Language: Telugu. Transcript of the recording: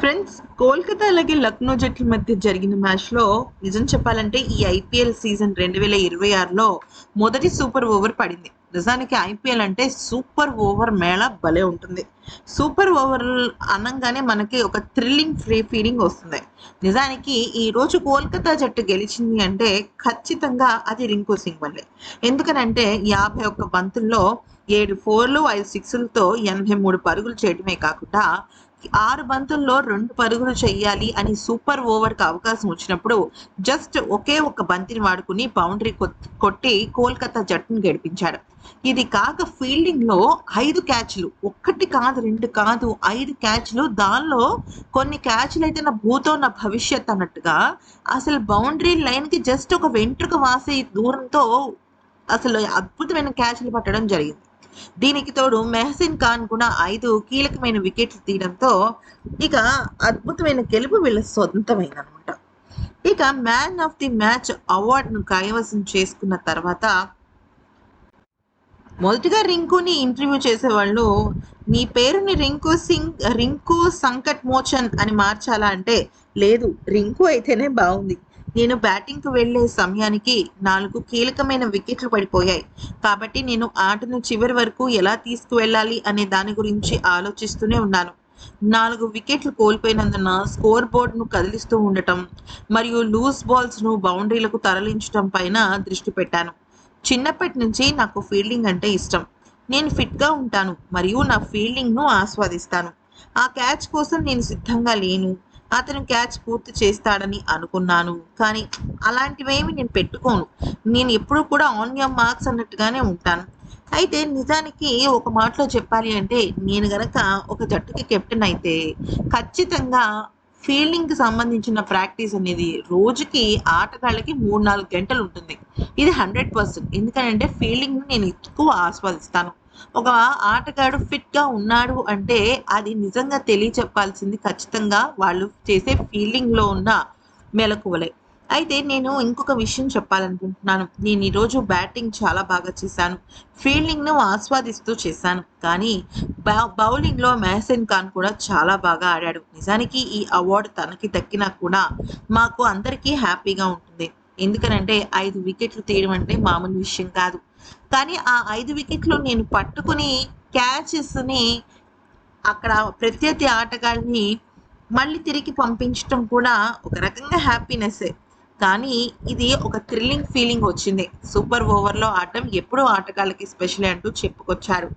ఫ్రెండ్స్, కోల్కతా అలాగే లక్నో జట్ల మధ్య జరిగిన మ్యాచ్లో నిజం చెప్పాలంటే ఈ ఐపీఎల్ సీజన్ 2026లో మొదటి సూపర్ ఓవర్ పడింది. నిజానికి ఐపీఎల్ అంటే సూపర్ ఓవర్ మేళ భలే ఉంటుంది. సూపర్ ఓవర్ అనంగానే మనకి ఒక థ్రిల్లింగ్ ఫ్రీ ఫీలింగ్ వస్తుంది. నిజానికి ఈ రోజు కోల్కతా జట్టు గెలిచింది అంటే ఖచ్చితంగా అది రింకు సింగ్ వల్లే. ఎందుకనంటే 51 బంతుల్లో 7 4లు 5 6లతో 83 పరుగులు చేయడమే కాకుండా 6 బంతుల్లో 2 పరుగులు చెయ్యాలి అని సూపర్ ఓవర్‌కి అవకాశం వచ్చినప్పుడు జస్ట్ ఒకే ఒక్క బంతిని వాడుకుని బౌండరీ కొట్టి కోల్కతా జట్టును గెలిపించాడు. ఇది కాక ఫీల్డింగ్‌లో 5 క్యాచ్‌లు, 1 కాదు 2 కాదు 5 క్యాచ్‌లు, దానిలో కొన్ని క్యాచ్‌లయితే నా భూతో నా భవిష్యత్ అన్నట్టుగా అసలు బౌండరీ లైన్‌కి జస్ట్ ఒక వెంట్రుక వాసే దూరంతో అసలు అద్భుతమైన క్యాచ్‌లు పట్టడం జరిగింది. దీనికి తోడు మెహసిన్ ఖాన్ కూడా 5 కీలకమైన వికెట్లు తీయడంతో ఇక అద్భుతమైన గెలుపు వీళ్ళ సొంతమైందనమాట. ఇక మ్యాన్ ఆఫ్ ది మ్యాచ్ అవార్డును కైవసం చేసుకున్న తర్వాత మొదటిగా రింకుని ఇంటర్వ్యూ చేసేవాళ్ళు, నీ పేరుని రింకు సంకట్ మోచన్ అని మార్చాలా అంటే, లేదు రింకు అయితేనే బాగుంది. నేను బ్యాటింగ్‌కి వెళ్ళే సమయానికి 4 కీలకమైన వికెట్లు పడిపోయాయి. కాబట్టి నేను ఆటను చివరి వరకు ఎలా తీసుకువెళ్ళాలి అనే దాని గురించి ఆలోచిస్తూనే ఉన్నాను. 4 వికెట్లు కోల్పోయినందున స్కోర్ బోర్డ్‌ను కదిలిస్తూ ఉండటం మరియు లూజ్ బాల్స్‌ను బౌండరీలకు తరలించడం పైన దృష్టి పెట్టాను. చిన్నప్పటి నుంచి నాకు ఫీల్డింగ్ అంటే ఇష్టం. నేను ఫిట్‌గా ఉంటాను మరియు నా ఫీల్డింగ్‌ను ఆస్వాదిస్తాను. ఆ క్యాచ్ కోసం నేను సిద్ధంగా లేను. అతను క్యాచ్ పూర్తి చేస్తాడని అనుకున్నాను. కానీ అలాంటివేమి నేను పెట్టుకోను. నేను ఎప్పుడూ కూడా ఆన్ యువర్ మార్క్స్ అన్నట్టుగానే ఉంటాను. అయితే నిజానికి ఒక మాటలో చెప్పాలి అంటే, నేను గనక ఒక జట్టుకి కెప్టెన్ అయితే ఖచ్చితంగా ఫీల్డింగ్‌కి సంబంధించిన ప్రాక్టీస్ అనేది రోజుకి ఆటగాళ్ళకి 3, 4 గంటలు ఉంటుంది. ఇది 100%. ఎందుకనంటే ఫీల్డింగ్‌ని నేను ఎక్కువ ఆస్వాదిస్తాను. ఒక ఆటగాడు ఫిట్‌గా ఉన్నాడు అంటే అది నిజంగా తెలియచెప్పాల్సింది ఖచ్చితంగా వాళ్ళు చేసే ఫీల్డింగ్‌లో ఉన్న మెళకువలే. అయితే నేను ఇంకొక విషయం చెప్పాలనుకుంటున్నాను. నేను ఈరోజు బ్యాటింగ్ చాలా బాగా చేశాను. ఫీల్డింగ్‌ను ఆస్వాదిస్తూ చేశాను. కానీ బౌలింగ్‌లో మెహసిన్ ఖాన్ కూడా చాలా బాగా ఆడాడు. నిజానికి ఈ అవార్డు తనకి దక్కినా కూడా మాకు అందరికీ హ్యాపీగా ఉంటుంది. ఎందుకనంటే 5 వికెట్లు తీయడం అంటే మామూలు విషయం కాదు. కానీ ఆ 5 వికెట్లు నేను పట్టుకుని క్యాచెస్‌ని అక్కడ ప్రత్యర్థి ఆటగాడిని మళ్ళీ తిరిగి పంపించటం కూడా ఒక రకంగా హ్యాపీనెస్సే. కానీ ఇది ఒక థ్రిల్లింగ్ ఫీలింగ్ వచ్చింది. సూపర్ ఓవర్‌లో ఆడటం ఎప్పుడూ ఆటగాళ్ళకి స్పెషలే అంటూ చెప్పుకొచ్చారు.